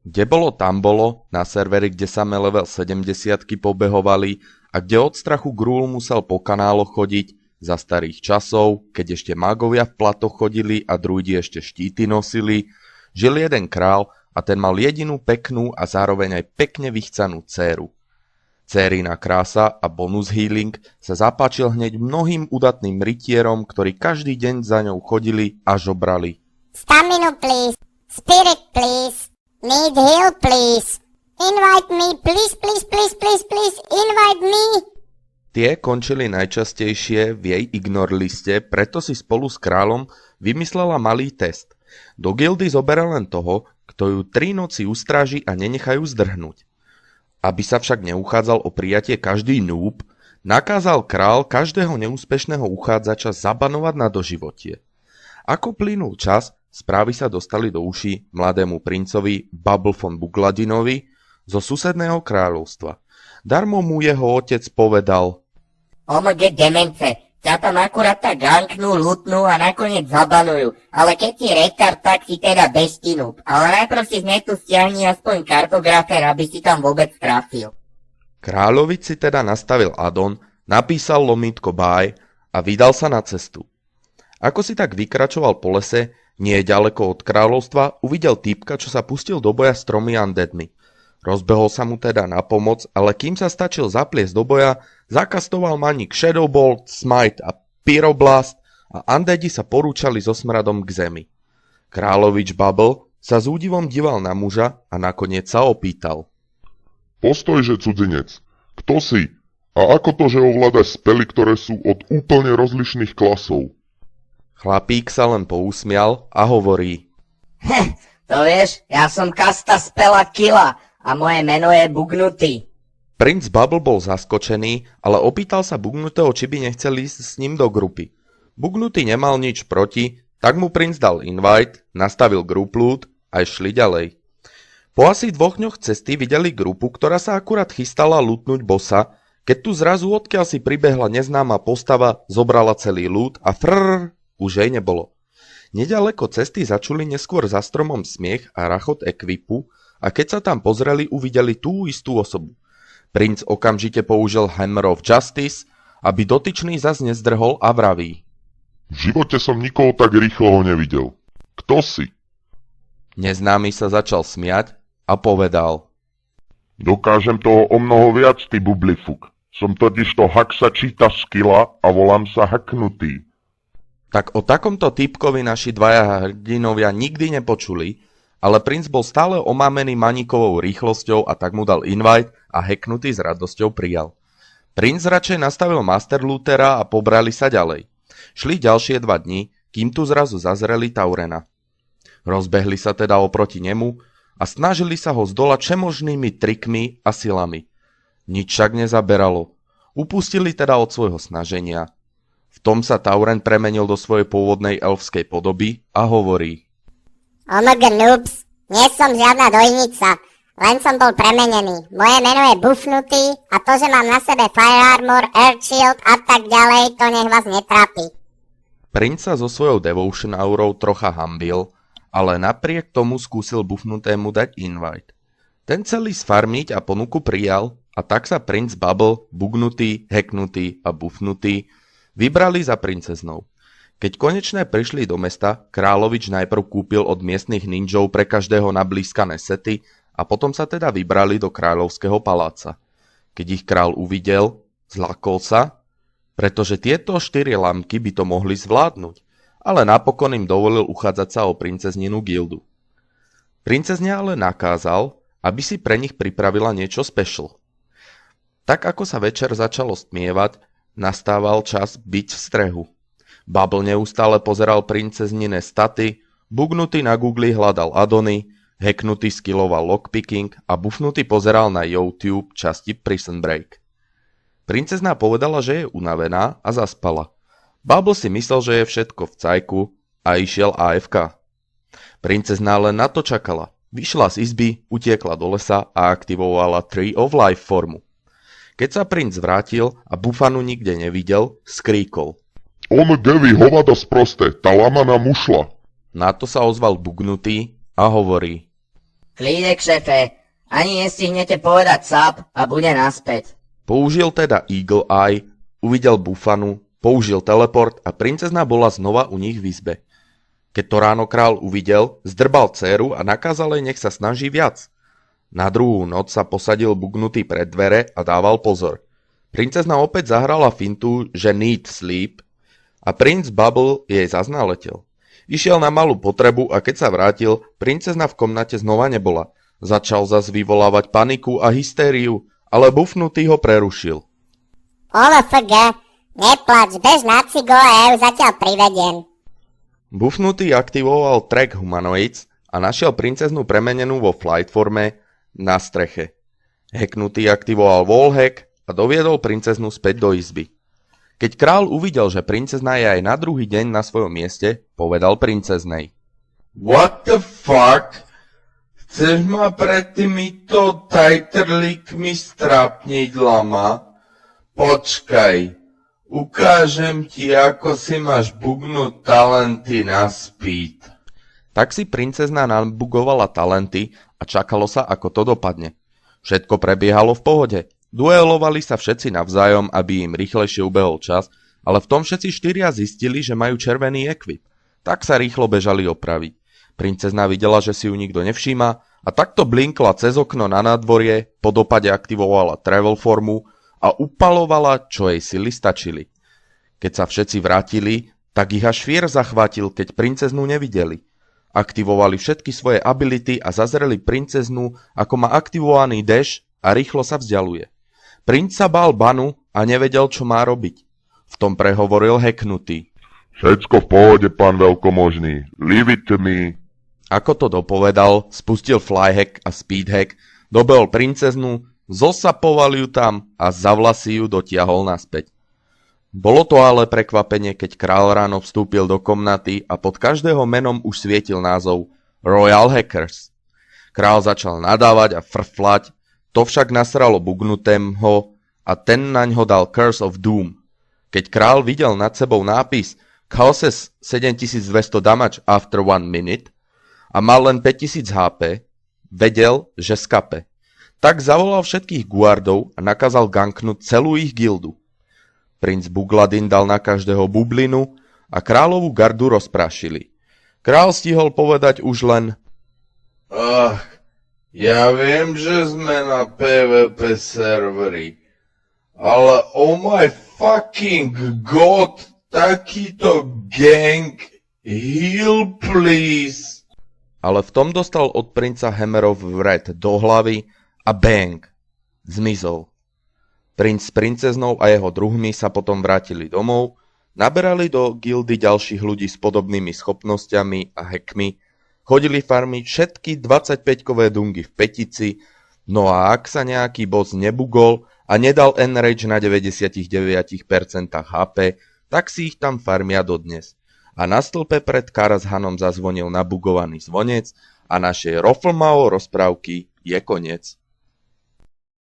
Kde bolo tam bolo, na serveri, kde samé level 70-ky pobehovali a kde od strachu Grúl musel po kanáloch chodiť, za starých časov, keď ešte mágovia v platoch chodili a druidi ešte štíty nosili, žil jeden král a ten mal jedinú peknú a zároveň aj pekne vychcanú dcéru. Dcérina krása a bonus healing sa zapáčil hneď mnohým udatným rytierom, ktorí každý deň za ňou chodili a žobrali. Stamina please, spirit please, need heal please, invite me please, invite me. Tie končili najčastejšie v jej ignore liste, preto si spolu s kráľom vymyslela malý test. Do gildy zoberal len toho, kto ju 3 noci ustráži a nenechajú zdrhnúť. Aby sa však neuchádzal o prijatie každý noob, nakázal král každého neúspešného uchádzača zabanovať na doživotie. Ako plynul čas, správy sa dostali do uší mladému princovi Bubble von Bugladinovi zo susedného kráľovstva. Darmo mu jeho otec povedal: Omg demence, ťa tam akurát tak ganknú, lutnú a nakoniec zabanujú, ale keď si retard, tak si teda bežtí noob, ale najprv si z netu stiahni aspoň kartografer, aby si tam vôbec trafil. Kráľovič si teda nastavil addon, napísal lomítko bye a vydal sa na cestu. Ako si tak vykračoval po lese, nie ďaleko od kráľovstva, uvidel týpka, čo sa pustil do boja s 3 undeadmi. Rozbehol sa mu teda na pomoc, ale kým sa stačil zapliesť do boja, zakastoval maník Shadowbolt, Smite a Pyroblast a undeadi sa porúčali so smradom k zemi. Kráľovič Bubble sa s údivom díval na muža a nakoniec sa opýtal: Postojže, cudzinec, kto si? A ako to, že ovládaš spely, ktoré sú od úplne rozlišných klasov? Chlapík sa len pousmial a hovorí: To vieš, ja som kasta spela Killa a moje meno je Bugnutý. Princ Bubble bol zaskočený, ale opýtal sa Bugnutého, či by nechcel ísť s ním do grupy. Bugnutý nemal nič proti, tak mu princ dal invite, nastavil group loot a išli ďalej. Po asi 2 dňoch cesty videli grupu, ktorá sa akurát chystala lutnúť bossa, keď tu zrazu odkiaľ si pribehla neznáma postava, zobrala celý loot a už jej nebolo. Nedaleko cesty začuli neskôr za stromom smiech a rachot ekvipu a keď sa tam pozreli, uvideli tú istú osobu. Princ okamžite použil Hammer of Justice, aby dotyčný zas nezdrhol a vraví: V živote som nikoho tak rýchloho nevidel. Kto si? Neznámy sa začal smiať a povedal: Dokážem toho o mnoho viac, ty bublifuk. Som totižto Haxa číta skilla a volám sa Haknutý. Tak o takomto týpkovi naši dvaja hrdinovia nikdy nepočuli, ale princ bol stále omámený maníkovou rýchlosťou a tak mu dal invite a Hacknutý s radosťou prijal. Princ radšej nastavil Master Lootera a pobrali sa ďalej. Šli ďalšie 2 dni, kým tu zrazu zazreli Taurena. Rozbehli sa teda oproti nemu a snažili sa ho zdolať všemožnými trikmi a silami. Nič však nezaberalo. Upustili teda od svojho snaženia. V tom sa Tauren premenil do svojej pôvodnej elfskej podoby a hovorí: Omg noobs, nie som žiadna dojnica, len som bol premenený. Moje meno je Bufnutý a to, že mám na sebe Fire Armor, Earth Shield a tak ďalej, to nech vás netrápi. Princ sa so svojou Devotion aurou trocha hanbil, ale napriek tomu skúsil Bufnutému dať invite. Ten celý sfarmiť a ponuku prijal a tak sa princ Bubble, Bugnutý, Hacknutý a Bufnutý vybrali za princeznou. Keď konečne prišli do mesta, kráľovič najprv kúpil od miestnych ninjov pre každého nablískané sety a potom sa teda vybrali do kráľovského paláca. Keď ich kráľ uvidel, zlakol sa, pretože tieto 4 lamky by to mohli zvládnuť, ale napokon im dovolil uchádzať sa o princezninu gildu. Princezne ale nakázal, aby si pre nich pripravila niečo special. Tak ako sa večer začalo stmievať, nastával čas byť v strehu. Bubble neustále pozeral princeznine staty, Bugnutý na Google hľadal addony, Hacknutý skilloval lockpicking a Bufnutý pozeral na YouTube časti Prison Break. Princezná povedala, že je unavená a zaspala. Bubble si myslel, že je všetko v cajku a išiel AFK. Princezná len na to čakala. Vyšla z izby, utiekla do lesa a aktivovala Tree of Life formu. Keď sa princ vrátil a Bufanu nikde nevidel, skríkol: Gevi, hovado sprosté, tá lama nám ušla. Na to sa ozval Bugnutý a hovorí: Klídek, šefe. Ani nestihnete povedať sap a bude naspäť. Použil teda Eagle Eye, uvidel Bufanu, použil teleport a princezna bola znova u nich v izbe. Keď to ráno král uvidel, zdrbal dcéru a nakázal jej, nech sa snaží viac. Na druhú noc sa posadil bugnutý pred dvere a dával pozor. Princezna opäť zahrala fintu, že need sleep, a princ Bubble jej zas naletel. Išiel na malú potrebu a keď sa vrátil, princezna v komnate znova nebola. Začal zas vyvolávať paniku a hystériu, ale Bufnutý ho prerušil. OMFG, neplač, bež na cigo a ja ju zatiaľ privediem. Bufnutý aktivoval track Humanoids a našiel princeznu premenenú vo flight forme na streche. Hacknutý aktivoval wallhack a doviedol princeznu späť do izby. Keď král uvidel, že princezna je aj na druhý deň na svojom mieste, povedal princeznej. What the fuck? Chceš ma pred týmito tajtrlíkmi strapniť, lama? Počkaj, ukážem ti, ako si máš bugnúť talenty na speed. Tak si princezna nabugovala talenty a čakalo sa, ako to dopadne. Všetko prebiehalo v pohode. Duelovali sa všetci navzájom, aby im rýchlejšie ubehol čas, ale v tom všetci štyria zistili, že majú červený ekvip. Tak sa rýchlo bežali opraviť. Princezna videla, že si ju nikto nevšíma a takto blinkla cez okno na nádvorie, po dopade aktivovala travel formu a upalovala, čo jej sily stačili. Keď sa všetci vrátili, tak ich až fier zachvátil, keď princeznu nevideli. Aktivovali všetky svoje ability a zazreli princeznu, ako má aktivovaný dash a rýchlo sa vzdialuje. Princ sa bál banu a nevedel, čo má robiť. V tom prehovoril Hacknutý. Všetko v pohode, pán veľkomožný. Leave it to me. Ako to dopovedal, spustil flyhack a speedhack, dobehol princeznu, zosapoval ju tam a za vlasy ju dotiahol naspäť. Bolo to ale prekvapenie, keď král ráno vstúpil do komnaty a pod každého menom už svietil názov Royal Hackers. Král začal nadávať a frflať, to však nasralo Bugnutého a ten naňho dal Curse of Doom. Keď král videl nad sebou nápis Causes 7200 damage after 1 minute a mal len 5000 HP, vedel, že skape. Tak zavolal všetkých guardov a nakázal ganknúť celú ich gildu. Princ Bugladin dal na každého bublinu a kráľovú gardu rozprašili. Král stihol povedať už len Ja viem, že sme na PvP serveri, ale oh my fucking god, takýto gang, heal please. Ale v tom dostal od princa Hammerov vred do hlavy a bang, zmizol. Princ s princeznou a jeho druhmi sa potom vrátili domov, naberali do gildy ďalších ľudí s podobnými schopnosťami a hackmi, chodili farmiť všetky 25-kové dungy v petici, no a ak sa nejaký boss nebugol a nedal enrage na 99% HP, tak si ich tam farmia dodnes. A na stĺpe pred Karazhanom zazvonil nabugovaný zvonec a našej Roflmao rozprávky je koniec.